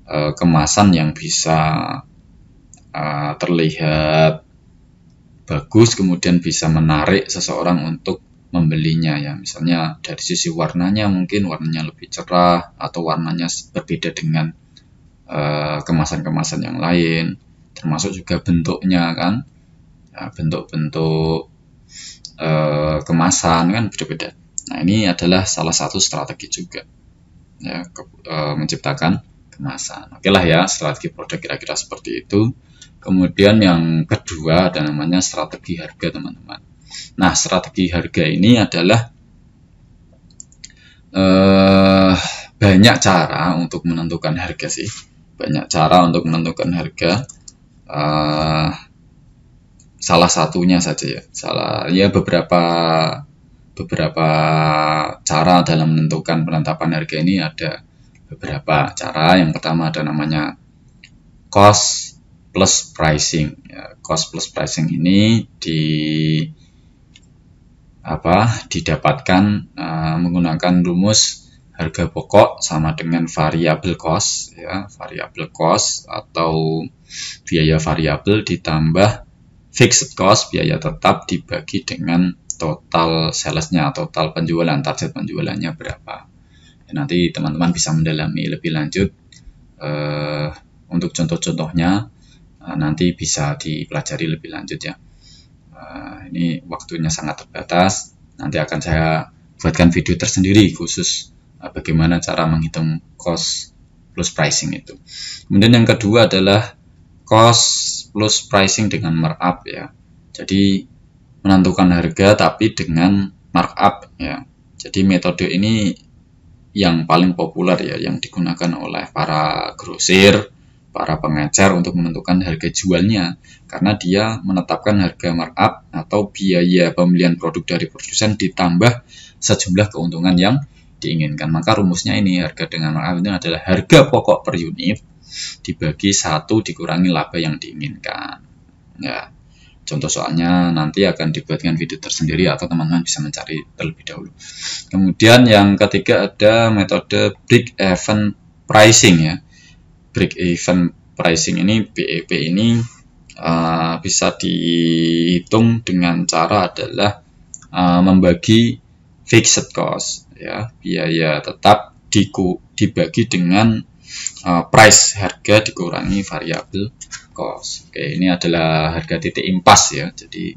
S1: kemasan yang bisa terlihat bagus, kemudian bisa menarik seseorang untuk membelinya ya. Misalnya dari sisi warnanya, mungkin warnanya lebih cerah atau warnanya berbeda dengan kemasan-kemasan yang lain, termasuk juga bentuknya kan ya, bentuk-bentuk kemasan kan berbeda. Nah, ini adalah salah satu strategi juga ya, menciptakan kemasan. Oke lah ya, strategi produk kira-kira seperti itu. Kemudian yang kedua ada namanya strategi harga teman-teman. Nah, strategi harga ini adalah banyak cara untuk menentukan harga sih. Banyak cara untuk menentukan harga. Salah satunya saja ya. Beberapa cara dalam menentukan penetapan harga ini ada beberapa cara. Yang pertama ada namanya cost plus pricing. Ya, cost plus pricing ini didapatkan menggunakan rumus harga pokok sama dengan variabel cost ya, variabel cost atau biaya variabel ditambah fixed cost, biaya tetap, dibagi dengan total salesnya, total penjualan, target penjualannya berapa. Nanti teman-teman bisa mendalami lebih lanjut untuk contoh-contohnya, nanti bisa dipelajari lebih lanjut ya. Ini waktunya sangat terbatas, nanti akan saya buatkan video tersendiri khusus bagaimana cara menghitung cost plus pricing itu. Kemudian yang kedua adalah cost plus pricing dengan markup ya. Jadi menentukan harga tapi dengan markup ya. Jadi metode ini yang paling populer ya, yang digunakan oleh para grosir, para pengecer untuk menentukan harga jualnya, karena dia menetapkan harga markup atau biaya pembelian produk dari produsen ditambah sejumlah keuntungan yang diinginkan. Maka rumusnya ini, harga dengan markup itu adalah harga pokok per unit dibagi 1 dikurangi laba yang diinginkan ya. Contoh soalnya nanti akan dibuatkan video tersendiri atau teman-teman bisa mencari terlebih dahulu. Kemudian yang ketiga ada metode break even pricing ya. Break even pricing ini, BEP ini bisa dihitung dengan cara adalah membagi fixed cost ya, biaya tetap dibagi dengan price, harga dikurangi variabel cost. Oke, ini adalah harga titik impas ya. Jadi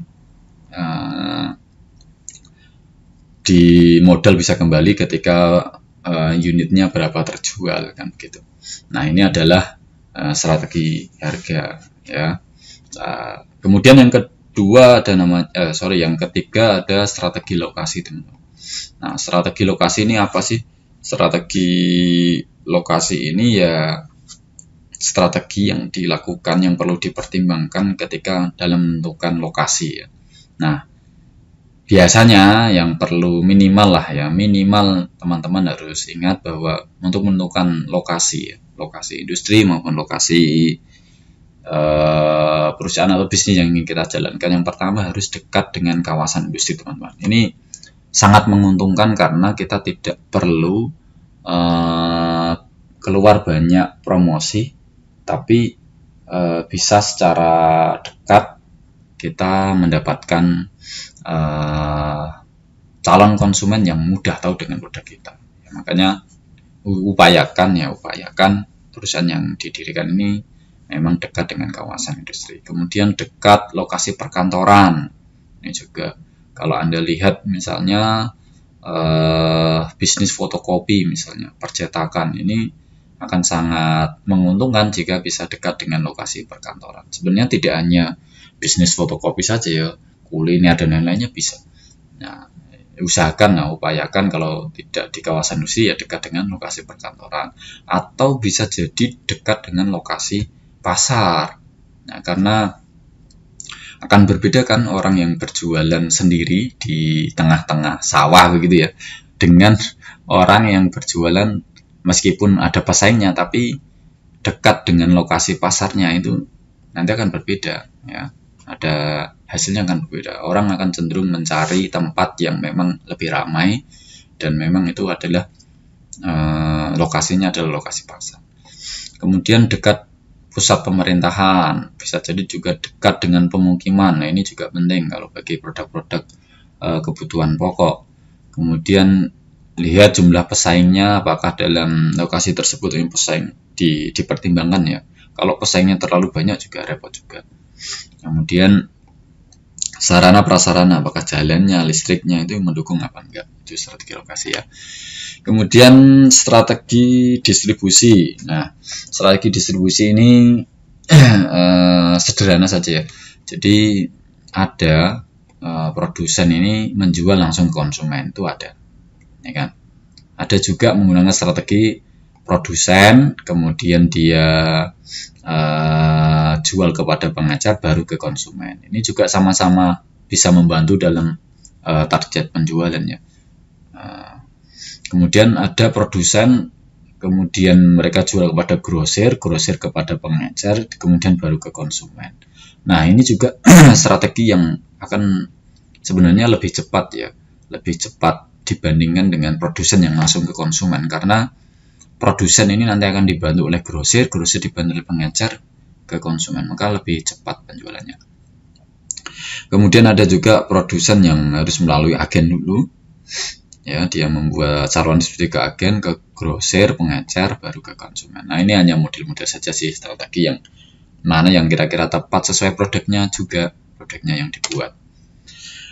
S1: di modal bisa kembali ketika unitnya berapa terjual kan gitu. Nah, ini adalah strategi harga ya. Kemudian yang kedua ada yang ketiga ada strategi lokasi teman-teman. Nah, strategi lokasi ini apa sih? Strategi lokasi ini ya strategi yang dilakukan, yang perlu dipertimbangkan ketika dalam menentukan lokasi ya. Nah, biasanya yang perlu minimal lah ya, minimal teman-teman harus ingat bahwa untuk menentukan lokasi ya, lokasi industri maupun lokasi perusahaan atau bisnis yang ingin kita jalankan, yang pertama harus dekat dengan kawasan industri teman-teman. Ini sangat menguntungkan karena kita tidak perlu keluar banyak promosi, tapi bisa secara dekat kita mendapatkan calon konsumen yang mudah tahu dengan produk kita. Ya, makanya upayakan perusahaan yang didirikan ini memang dekat dengan kawasan industri. Kemudian dekat lokasi perkantoran. Ini juga kalau Anda lihat misalnya bisnis fotokopi misalnya, percetakan, ini akan sangat menguntungkan jika bisa dekat dengan lokasi perkantoran. Sebenarnya tidak hanya bisnis fotokopi saja ya, kuliner dan lain-lainnya bisa. Nah, upayakan kalau tidak di kawasan industri ya dekat dengan lokasi perkantoran, atau bisa jadi dekat dengan lokasi pasar. Nah, karena akan berbeda kan orang yang berjualan sendiri di tengah-tengah sawah begitu ya, dengan orang yang berjualan meskipun ada pesaingnya tapi dekat dengan lokasi pasarnya, itu nanti akan berbeda ya. Ada hasilnya akan berbeda. Orang akan cenderung mencari tempat yang memang lebih ramai dan memang itu adalah lokasinya adalah lokasi pasar. Kemudian dekat pusat pemerintahan, bisa jadi juga dekat dengan pemukiman. Nah, ini juga penting kalau bagi produk-produk kebutuhan pokok. Kemudian lihat jumlah pesaingnya, apakah dalam lokasi tersebut ini pesaing dipertimbangkan ya. Kalau pesaingnya terlalu banyak juga repot juga. Kemudian sarana prasarana, apakah jalannya, listriknya itu mendukung apa enggak, itu strategi lokasi ya. Kemudian strategi distribusi. Nah, strategi distribusi ini sederhana saja ya. Jadi ada produsen ini menjual langsung ke konsumen, itu ada, ya kan. Ada juga menggunakan strategi produsen, kemudian dia jual kepada pengecer baru ke konsumen. Ini juga sama-sama bisa membantu dalam target penjualannya. Kemudian ada produsen, kemudian mereka jual kepada grosir kepada pengecer, kemudian baru ke konsumen. Nah, ini juga strategi yang akan sebenarnya lebih cepat ya, lebih cepat dibandingkan dengan produsen yang langsung ke konsumen, karena produsen ini nanti akan dibantu oleh grosir dibantu oleh pengecer ke konsumen, maka lebih cepat penjualannya. Kemudian ada juga produsen yang harus melalui agen dulu, ya, dia membuat saluran distribusi ke agen, ke grosir, pengecer, baru ke konsumen. Nah, ini hanya model-model saja sih, strategi yang mana yang kira-kira tepat sesuai produknya juga, produknya yang dibuat.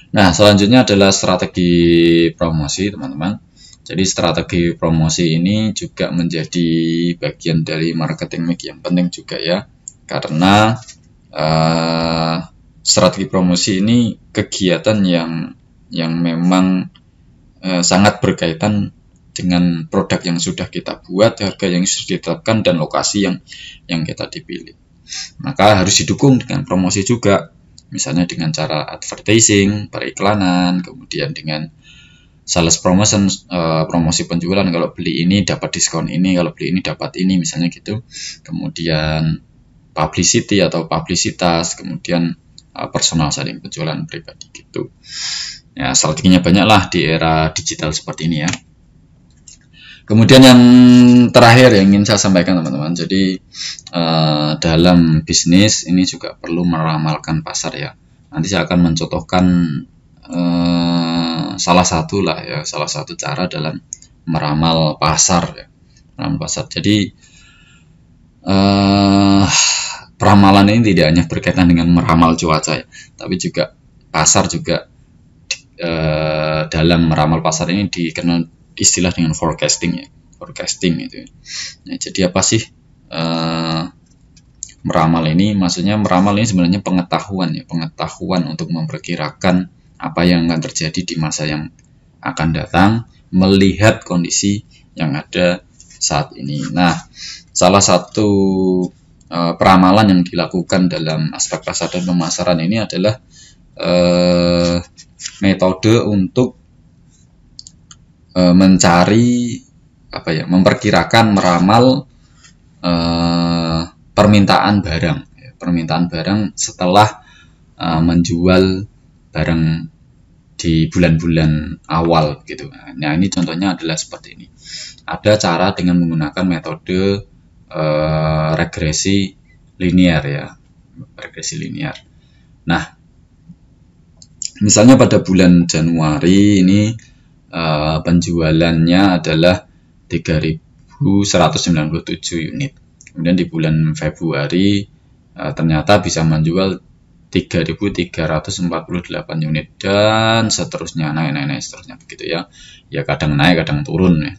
S1: Nah, selanjutnya adalah strategi promosi, teman-teman. Jadi strategi promosi ini juga menjadi bagian dari marketing mix yang penting juga ya, karena strategi promosi ini kegiatan yang memang sangat berkaitan dengan produk yang sudah kita buat, harga yang sudah ditetapkan, dan lokasi yang kita dipilih. Maka harus didukung dengan promosi juga, misalnya dengan cara advertising, periklanan, kemudian dengan sales promotion, promosi penjualan, kalau beli ini dapat diskon ini, kalau beli ini dapat ini, misalnya gitu. Kemudian publicity atau publisitas, kemudian personal selling, penjualan pribadi gitu. Ya, strateginya banyak lah di era digital seperti ini ya. Kemudian yang terakhir yang ingin saya sampaikan teman-teman, jadi dalam bisnis ini juga perlu meramalkan pasar ya. Nanti saya akan mencontohkan salah satu cara dalam meramal pasar ya. Meramal pasar. Jadi peramalan ini tidak hanya berkaitan dengan meramal cuaca ya, tapi juga pasar juga. Dalam meramal pasar ini dikenal istilah dengan forecasting ya, forecasting itu. Nah, jadi apa sih meramal ini? Maksudnya meramal ini sebenarnya pengetahuan ya, pengetahuan untuk memperkirakan apa yang akan terjadi di masa yang akan datang, melihat kondisi yang ada saat ini. Nah, salah satu peramalan yang dilakukan dalam aspek pasar dan pemasaran ini adalah metode untuk mencari memperkirakan, meramal permintaan barang setelah menjual barang di bulan-bulan awal gitu. Nah, ini contohnya adalah seperti ini. Ada cara dengan menggunakan metode regresi linear ya, regresi linear. Nah, misalnya pada bulan Januari ini penjualannya adalah 3.197 unit. Kemudian di bulan Februari ternyata bisa menjual 3.348 unit dan seterusnya, naik seterusnya begitu ya. Ya kadang naik, kadang turun ya.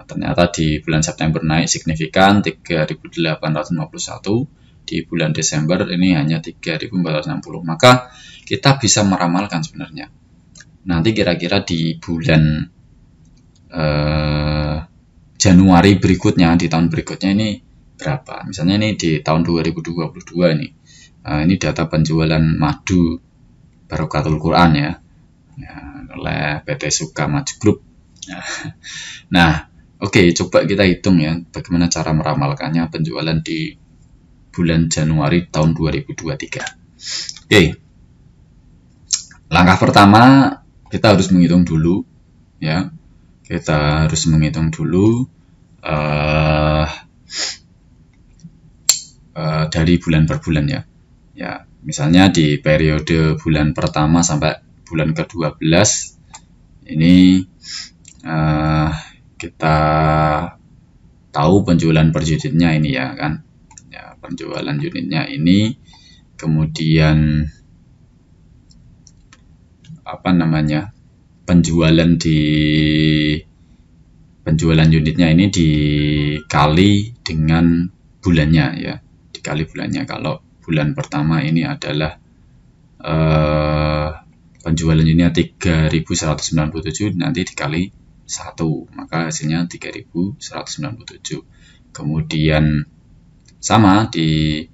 S1: Ternyata di bulan September naik signifikan 3.851, di bulan Desember ini hanya 3.460. Maka kita bisa meramalkan sebenarnya nanti kira-kira di bulan Januari berikutnya, di tahun berikutnya ini berapa. Misalnya ini di tahun 2022 ini data penjualan madu Barokatul Quran ya, oleh PT Suka Maju Group. Nah, oke, coba kita hitung ya bagaimana cara meramalkannya penjualan di bulan Januari tahun 2023. Oke. Langkah pertama kita harus menghitung dulu ya. Kita harus menghitung dulu dari bulan per bulan ya. Ya, misalnya di periode bulan pertama sampai bulan ke-12 ini kita tahu penjualan per unitnya ini ya kan. Ya, penjualan unitnya ini, kemudian penjualan unitnya ini dikali dengan bulannya ya, dikali bulannya. Kalau bulan pertama ini adalah penjualan unitnya 3.197, nanti dikali 1, maka hasilnya 3.197. Kemudian sama di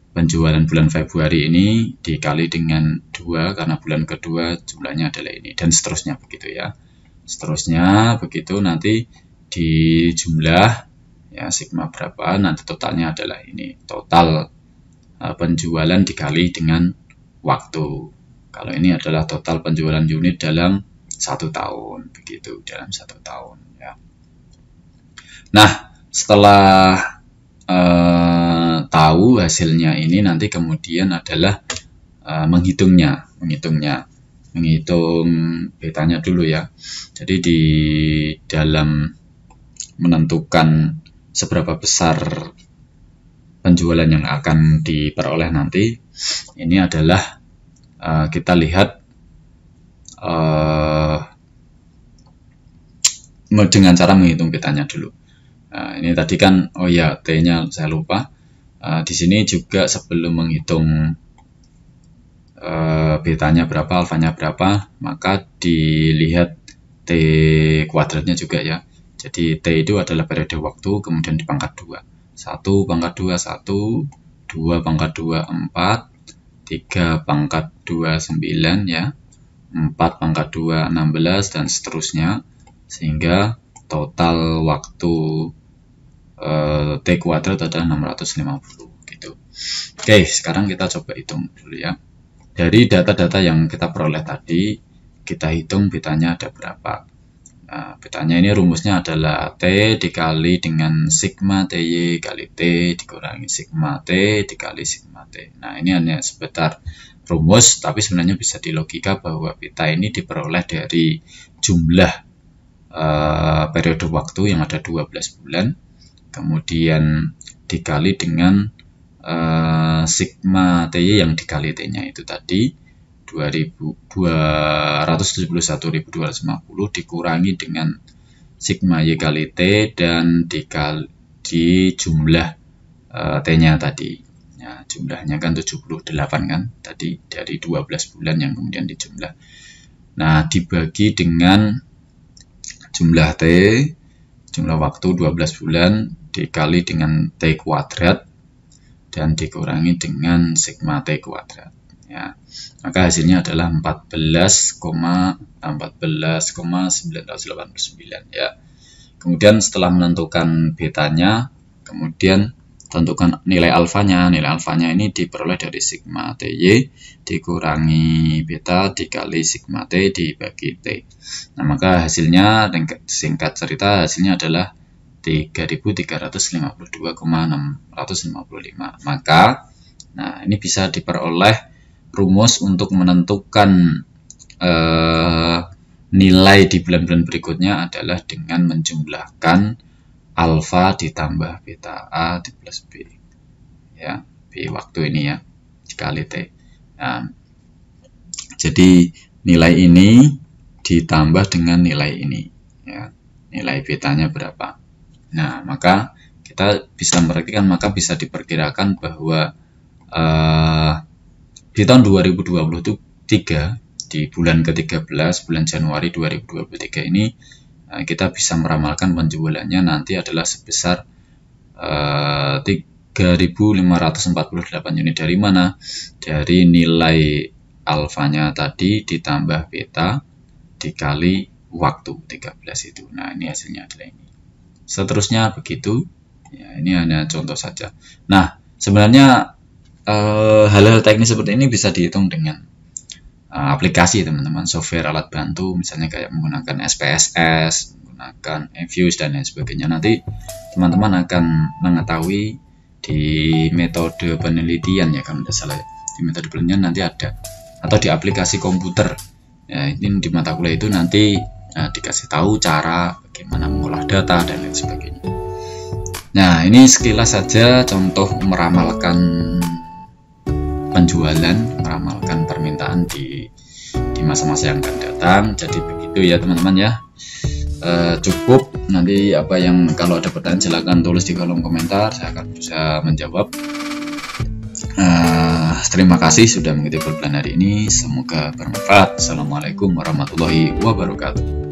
S1: penjualan bulan Februari ini dikali dengan 2 karena bulan kedua jumlahnya adalah ini, dan seterusnya begitu ya. Seterusnya begitu, nanti di jumlah ya sigma berapa, nanti totalnya adalah ini, total penjualan dikali dengan waktu. Kalau ini adalah total penjualan unit dalam 1 tahun begitu, dalam 1 tahun ya. Nah, setelah tahu hasilnya ini, nanti kemudian adalah menghitung betanya dulu ya. Jadi di dalam menentukan seberapa besar penjualan yang akan diperoleh nanti, ini adalah kita lihat dengan cara menghitung betanya dulu. Ini tadi kan, oh ya, T-nya saya lupa. Di sini juga sebelum menghitung betanya berapa, alfanya berapa, maka dilihat T kuadratnya juga ya. Jadi T itu adalah periode waktu, kemudian dipangkat 2. 1 pangkat 2, 1, 2 pangkat 2, 4, 3 pangkat 2, 9 ya, 4 pangkat 2, 16, dan seterusnya, sehingga total waktu T kuadrat adalah 650 gitu. Oke, sekarang kita coba hitung dulu ya. Dari data-data yang kita peroleh tadi, kita hitung betanya ada berapa. Nah, betanya ini rumusnya adalah T dikali dengan sigma TY kali T dikurangi sigma T dikali sigma T. Nah, ini hanya sebentar rumus, tapi sebenarnya bisa dilogika bahwa beta ini diperoleh dari jumlah periode waktu yang ada 12 bulan, kemudian dikali dengan sigma TY yang dikali T-nya itu tadi 271.250 dikurangi dengan sigma Y kali T dan dikali jumlah T-nya tadi. Ya, jumlahnya kan 78 kan tadi dari 12 bulan yang kemudian dijumlah. Nah, dibagi dengan jumlah T, jumlah waktu 12 bulan dikali dengan T kuadrat dan dikurangi dengan sigma T kuadrat. Ya, maka hasilnya adalah 14,989 ya. Kemudian setelah menentukan betanya, kemudian tentukan nilai alfanya. Nilai alfanya ini diperoleh dari sigma TY dikurangi beta dikali sigma T dibagi T. Nah, maka hasilnya, singkat cerita, hasilnya adalah 3.352,655. Maka, nah, ini bisa diperoleh rumus untuk menentukan nilai di bulan-bulan berikutnya adalah dengan menjumlahkan alfa ditambah beta A di plus B ya, B waktu ini ya dikali T. Nah, jadi nilai ini ditambah dengan nilai ini ya, nilai betanya berapa. Nah, maka kita bisa memperkirakan, maka bisa diperkirakan bahwa di tahun 2023 di bulan ke-13, bulan Januari 2023 ini kita bisa meramalkan penjualannya nanti adalah sebesar 3.548 unit. Dari mana? Dari nilai alfanya tadi ditambah beta dikali waktu 13 itu. Nah, ini hasilnya adalah ini. Seterusnya begitu. Ya, ini hanya contoh saja. Nah, sebenarnya hal-hal teknis seperti ini bisa dihitung dengan aplikasi teman-teman, software alat bantu, misalnya kayak menggunakan SPSS, menggunakan Envious dan lain sebagainya. Nanti teman-teman akan mengetahui di metode penelitian ya, kalau tidak salah ya. Di metode penelitian nanti ada, atau di aplikasi komputer ya, ini di mata kuliah itu nanti dikasih tahu cara bagaimana mengolah data dan lain sebagainya. Nah, ini sekilas saja contoh meramalkan penjualan, meramalkan permintaan di masa-masa yang akan datang. Jadi begitu ya teman-teman ya. Cukup, nanti apa yang kalau ada pertanyaan silahkan tulis di kolom komentar, saya akan bisa menjawab. Terima kasih sudah mengikuti bulan hari ini, semoga bermanfaat. Assalamualaikum warahmatullahi wabarakatuh.